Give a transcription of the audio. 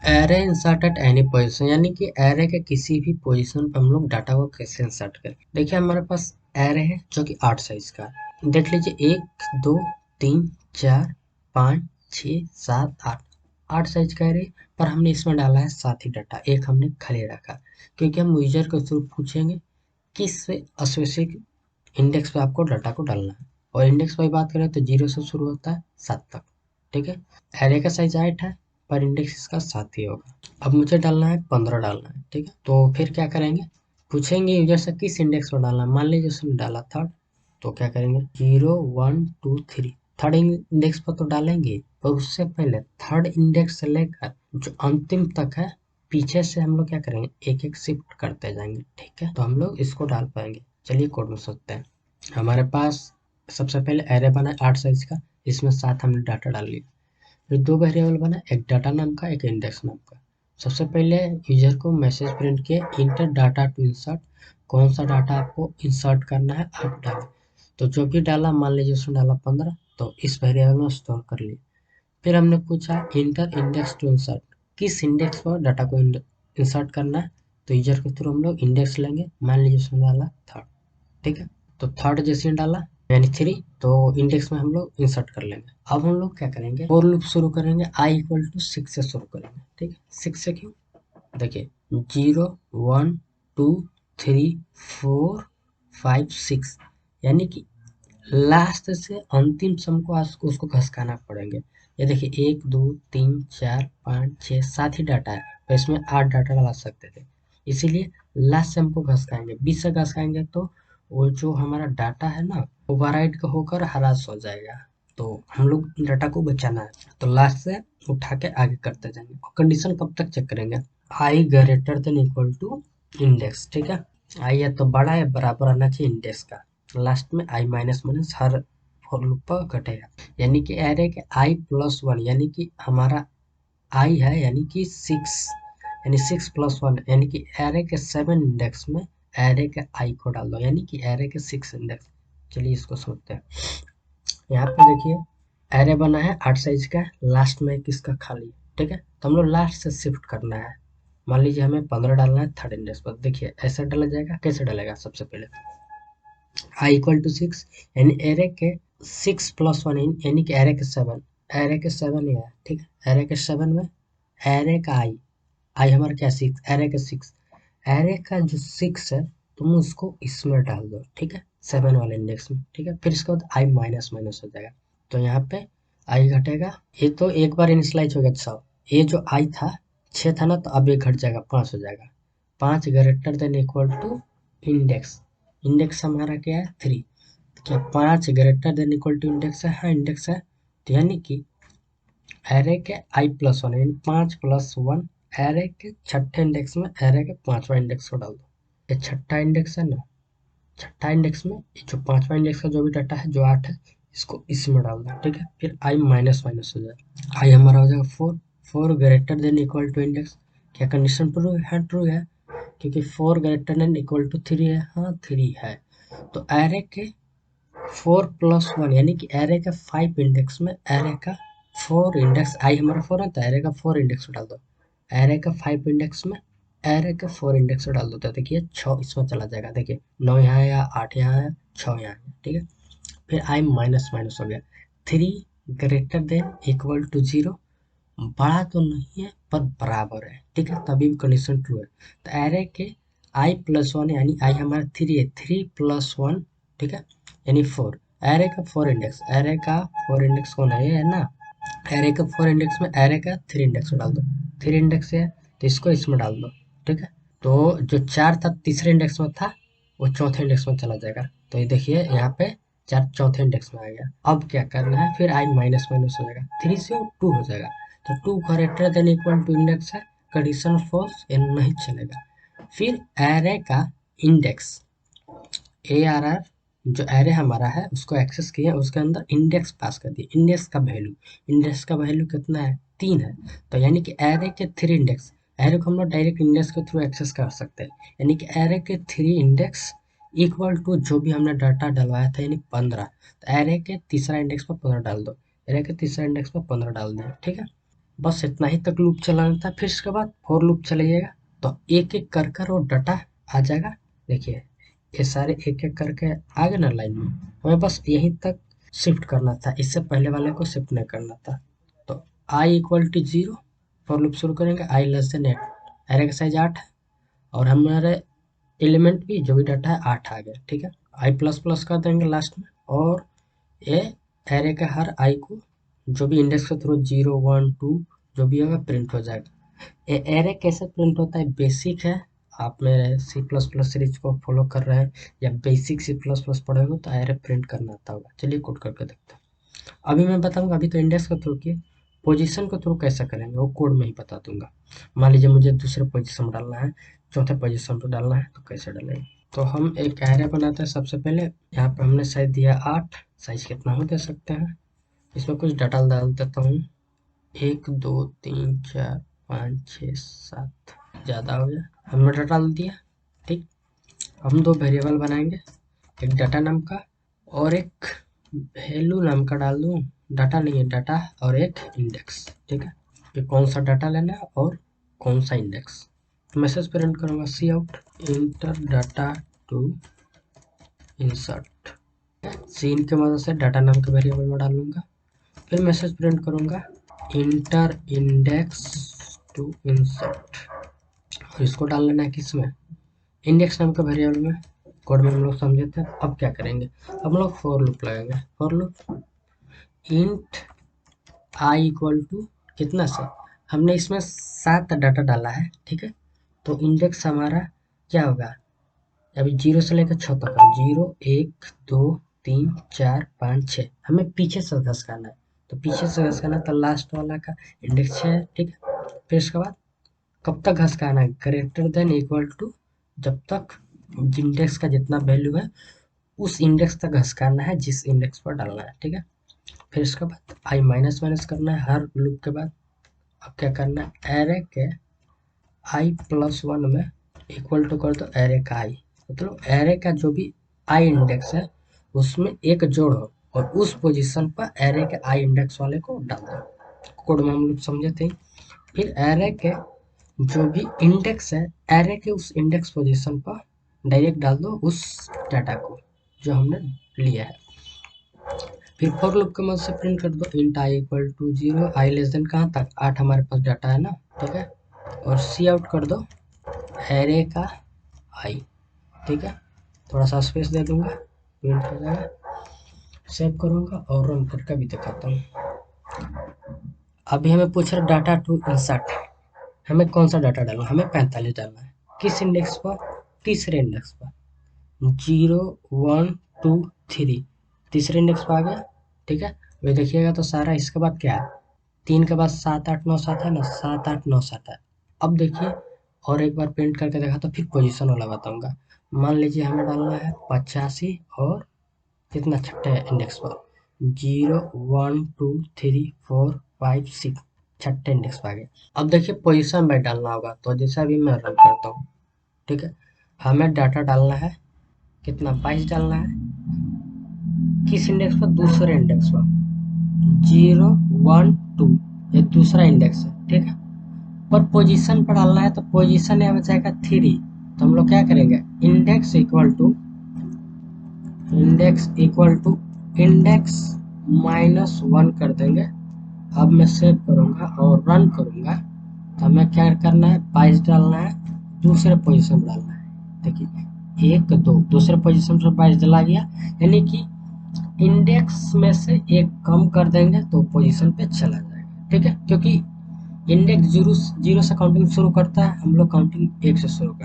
Array insert at any position, यानी कि array के किसी भी पोजीशन पर हम लोग डाटा को कैसे इंसर्ट करें। देखिए हमारे पास एरे है जो कि 8 साइज का है। देख लीजिए 1 2 3 4 5 6 7 8, 8 साइज का एरे, पर हमने इसमें डाला है 7 ही डाटा, एक हमने खाली रखा क्योंकि हम यूजर को थ्रू पूछेंगे किस स्पेसिफिक इंडेक्स पे आपको डाटा को डालना है। और इंडेक्स पर बात करें तो 0 से शुरू होता है 7 तक। ठीक है, एरे का साइज 8 है पर इंडेक्स इसका 7 ही होगा। अब मुझे डालना है 15 डालना है। ठीक है, तो फिर क्या करेंगे, पूछेंगे यूजर से किस इंडेक्स पर डालना है। मान लीजिए उसने डाला थर्ड, तो क्या करेंगे 0 1 2 3, थर्ड इंडेक्स पर तो डालेंगे, पर उससे पहले थर्ड इंडेक्स से लेकर जो अंतिम तक है पीछे से हम लोग क्या करेंगे एक एक शिफ्ट करते जाएंगे। ठीक है, तो हम लोग इसको डाल पाएंगे। चलिए कोड में सोचते हैं। हमारे पास सबसे पहले एरे बना है 8 साइज का, इसमें 7 हमने डाटा डाल लिया। फिर 2 वेरिएबल बना, एक डाटा नाम का एक इंडेक्स नाम का। सबसे पहले यूजर को मैसेज प्रिंट किया इंटर डाटा टू इंसर्ट, कौन सा डाटा आपको इंसर्ट करना है आप डालें। तो जो भी डाला, मान लीजिए उसने डाला 15, तो इस वेरिएबल में स्टोर कर लिया। फिर हमने पूछा इंटर इंडेक्स टू इंसर्ट, किस इंडेक्स पर डाटा को इंसर्ट करना है। तो यूजर के थ्रू हम लोग इंडेक्स लेंगे, मान लीजिए उसने डाला थर्ड। ठीक है, तो थर्ड जैसे ही डाला यानी 3, तो इंडेक्स में हम लोग इंसर्ट कर लेंगे। अब हम लोग क्या करेंगे, फोर लूप शुरू करेंगे, आई इक्वल टू 6 से शुरू करेंगे। ठीक है, 6 से क्यों, देखिए 0 1 2 3 4 5 6, यानी कि लास्ट से अंतिम सम को आपको उसको घसकाना पड़ेंगे। ये देखिए 1 2 3 4 5 6 7 ही डाटा है, तो इसमें 8 डाटा डाल सकते थे, इसीलिए लास्ट से हमको घसकाएंगे। 20 से घसकाएंगे तो वो जो हमारा डाटा है ना ओवरराइड होकर हरास हो जाएगा। तो हम लोग डाटा को बचाना है, तो लास्ट से उठा के आगे करते जाएंगे। और कंडीशन कब तक चेक करेंगे, I greater than equal to index. ठीक है, आई है तो बड़ा है, बराबर आना चाहिए इंडेक्स का। लास्ट में आई माइनस माइनस हर फॉर लूप पर घटेगा, यानी कि एरे के आई प्लस वन, यानी कि हमारा आई है यानी कि 6, यानी 6 प्लस वन, यानी कि एरे के 7 इंडेक्स में एरे के आई को डाल दो, यानी कि एरे के 6 इंडेक्स। चलिए इसको समझते हैं। यहाँ पे देखिए एरे बना है 8 साइज का, लास्ट में किसका खाली। ठीक है, तो हम लोग लास्ट से शिफ्ट करना है। मान लीजिए हमें 15 डालना है थर्ड इंडेक्स पर। देखिए ऐसे डाला जाएगा, कैसे डालेगा, सबसे पहले आई इक्वल टू 6, यानी एरे के 6 प्लस वन, यानी कि एरे के 7, एरे के 7 ही है। ठीक है, एरे के 7 में एरे का आई, आई हमारा क्या 6, एरे का 6, एरे का जो 6 है तुम उसको इसमें डाल दो। ठीक है, 7 वाले इंडेक्स में। ठीक है, फिर इसके बाद आई माइनस माइनस हो जाएगा, तो यहाँ पे आई घटेगा। ये तो एक बार इनिशलाइज हो गया 6, ये जो आई था 6 था ना, तो अब ये घट जाएगा 5 हो जाएगा। 5 greater than equal to index, index हमारा क्या है 3, क्या 5 greater than equal to index है, हाँ इंडेक्स है। तो यानी कि एरे के आई प्लस वन, यानी 5 प्लस वन, एरे के छठे इंडेक्स में एरे के पांचवा इंडेक्स को डाल दो। ये छठा इंडेक्स है ना, छठा इंडेक्स में ये जो पांचवा इंडेक्स का जो भी डाटा है जो 8 है इसको इसमें डाल दो। ठीक है, फिर आई माइनस माइनस हो जाएगा, आई हमारा हो जाएगा 4, 4 greater than equal to index. क्या कंडीशन ट्रू है, ट्रू है, क्योंकि 4 ग्रेटर देन इक्वल टू 3 है, हाँ 3 है। तो एरे के 4 प्लस वन, यानी कि एरे का 5 इंडेक्स में एरे का 4 इंडेक्स, आई हमारा 4 है तो एरे का 4 इंडेक्स डाल दो। एरे का 5 इंडेक्स में एरे का 4 इंडेक्स डाल दो, तो देखिए 6 इसमें चला जाएगा। देखिए 9 यहाँ है, या 8 यहाँ है, 6 यहाँ है। ठीक है, फिर आई माइनस माइनस हो गया। 3 ग्रेटर देन इक्वल टू 0, बड़ा तो नहीं है पर बराबर है। ठीक है, तभी भी कंडीशन ट्रू है। तो एरे के आई प्लस वन, यानी आई हमारा 3 है, 3 प्लस वन, ठीक है, यानी 4। एरे का 4 इंडेक्स, एरे का 4 इंडेक्स कौन है, ये है ना। एरे का 4 इंडेक्स में एरे का 3 इंडेक्स डाल दो, 3 इंडेक्स है तो इसको इसमें डाल दो। ठीक है, तो जो 4 था तीसरे इंडेक्स में था वो चौथे इंडेक्स में चला जाएगा। तो ये देखिए यहाँ पे 4 चौथे इंडेक्स में आ गया। अब क्या करना है, फिर आई माइनस माइनस हो जाएगा, 3 से 2 हो जाएगा। तो 2 greater than equal to index है, कंडीशन फॉल्स, ये नहीं चलेगा। फिर एरे का इंडेक्स, ए आर आर, जो एरे हमारा है उसको एक्सेस किया, उसके अंदर इंडेक्स पास कर दिया। इंडेक्स का वैल्यू, इंडेक्स का वैल्यू कितना है 3 है, तो यानी कि एरे के 3 इंडेक्स, एरे को हम लोग डायरेक्ट इंडेक्स के थ्रू एक्सेस कर सकते हैं, यानी कि एरे के 3 इंडेक्स इक्वल टू जो भी हमने डाटा डलवाया था यानी 15। तो एरे के तीसरा इंडेक्स पर 15 डाल दो, एरे के तीसरा इंडेक्स पर 15 डाल दिया। ठीक है, बस इतना ही तक लूप चलाना था। फिर इसके बाद फॉर लूप चलाइएगा तो एक एक कर कर वो डाटा आ जाएगा। देखिए ये सारे एक एक करके आ गए ना लाइन में, हमें बस यहीं तक शिफ्ट करना था, इससे पहले वाले को शिफ्ट नहीं करना था। तो आई इक्वल टू 0 फॉर लूप शुरू करेंगे, आई लेस देन 8, एरे का साइज 8 है और हमारे एलिमेंट भी जो भी डाटा है 8 आ गया। ठीक है, आई प्लस प्लस कर देंगे लास्ट में और ये एरे का हर आई को जो भी इंडेक्स के थ्रू 0 1 2 जो भी होगा प्रिंट हो जाएगा। ये एरे कैसे प्रिंट होता है बेसिक है, आप मेरे सी प्लस प्लस सीरीज को फॉलो कर रहे हैं या बेसिक सी प्लस प्लस पढ़े हो तो एरे प्रिंट करना आता होगा। चलिए कोड करके देखते हैं। अभी मैं बताऊंगा, अभी तो इंडेक्स के थ्रू किए, पोजीशन के थ्रू कैसे करेंगे वो कोड में ही बता दूंगा। मान लीजिए मुझे दूसरे पोजीशन पर डालना है, चौथे पोजीशन पर डालना है तो कैसे डालेंगे। तो हम एक एरे बनाते हैं। सबसे पहले यहाँ पे हमने साइज दिया 8, साइज कितना हो दे सकते हैं, इसमें कुछ डाटा डाल देता हूँ, 1 2 3 4 5 6 7, ज़्यादा हो गया, हमने डाटा डाल दिया। ठीक, हम दो वेरिएबल बनाएंगे, एक डाटा नाम का और एक वैल्यू नाम का डाल दूँ, डाटा नहीं है डाटा, और एक इंडेक्स। ठीक है, कि कौन सा डाटा लेना है और कौन सा इंडेक्स। मैसेज प्रिंट करूँगा cout enter data to insert, cin की मदद से डाटा नाम के वेरिएबल में डालूंगा। फिर मैसेज प्रिंट करूँगा इंटर इंडेक्स टू इंसर्ट, और इसको डाल लेना है किस में, इंडेक्स नाम के वेरिएबल में। कोड में हम लोग समझे थे। अब क्या करेंगे, हम लोग फॉर लूप लगाएंगे। For loop int I equal to कितना से, हमने इसमें 7 डाटा डाला है। ठीक है, तो इंडेक्स हमारा क्या होगा, अभी 0 से लेकर 6 तक है, 0 1 2 3 4 5 6, हमें पीछे से घसकाना है। तो पीछे से घसकाना तो लास्ट वाला का इंडेक्स 6 है। ठीक है, फिर इसके बाद कब तक घसकाना है, ग्रेटर देन इक्वल टू, जब तक इंडेक्स का जितना वैल्यू है उस इंडेक्स तक घसकाना है जिस इंडेक्स पर डालना है। ठीक है, फिर इसके बाद आई माइनस माइनस करना है हर लूप के बाद। अब क्या करना है, एरे के आई प्लस 1 में इक्वल टू कर दो एरे का आई, मतलब एरे का जो भी आई इंडेक्स है उसमें एक जोड़ हो और उस पोजीशन पर एरे के आई इंडेक्स वाले को डाल दो। कोड में हम लोग समझे थे। फिर एरे के जो भी इंडेक्स है, एरे के उस इंडेक्स पोजीशन पर डायरेक्ट डाल दो उस डाटा को जो हमने लिया है। फिर फॉर लूप की मदद से प्रिंट कर दो int I equal to 0, I less than कहाँ तक 8, हमारे पास डाटा है ना। ठीक है, और सी आउट कर दो एरे का आई। ठीक है, थोड़ा सा स्पेस दे दूंगा, प्रिंट हो जाएगा। सेव करूंगा और रन करके भी दिखाता हूँ। अभी हमें पूछ रहा डाटा टू इंसर्ट, हमें कौन सा डाटा डालना है, हमें 45 डालना है। किस इंडेक्स पर, तीसरे इंडेक्स पर, 0 1 2 3, तीसरे इंडेक्स पर आ गया। ठीक है, वे देखिएगा तो सारा इसके बाद क्या है, 3 के बाद 7 8 9 7 है ना, 7 8 9 7 है। अब देखिए और एक बार प्रिंट करके देखा तो फिर पोजीशन वाला बताऊंगा। मान लीजिए हमें डालना है 85 और कितना छठे इंडेक्स पर, 0 1 2 3 4 5 6, छठे इंडेक्स पर आ गया। अब देखिए पोजीशन में डालना होगा, तो जैसा भी मैं रन करता हूँ। ठीक है, हमें डाटा डालना है कितना, 22 डालना है। किस इंडेक्स पर, दूसरे इंडेक्स पर, 0 1 2, ये दूसरा इंडेक्स है। ठीक है, पर पोजीशन पर डालना है तो पोजीशन यहाँ बचाएगा 3, तो हम लोग क्या करेंगे, इंडेक्स इक्वल टू इंडेक्स -1 कर देंगे। अब मैं सेव करूंगा और रन करूंगा तो हमें क्या करना है, 22 डालना है, दूसरे पोजीशन पर डालना है। देखिए 1 2, दूसरे पोजीशन पर 22 डला गया, यानी कि इंडेक्स में से एक कम कर देंगे तो पोजीशन पे चला जाएगा। ठीक है, क्योंकि इंडेक्स 0 से काउंटिंग शुरू करता है, हम लोग काउंटिंग 1 से शुरू करते हैं।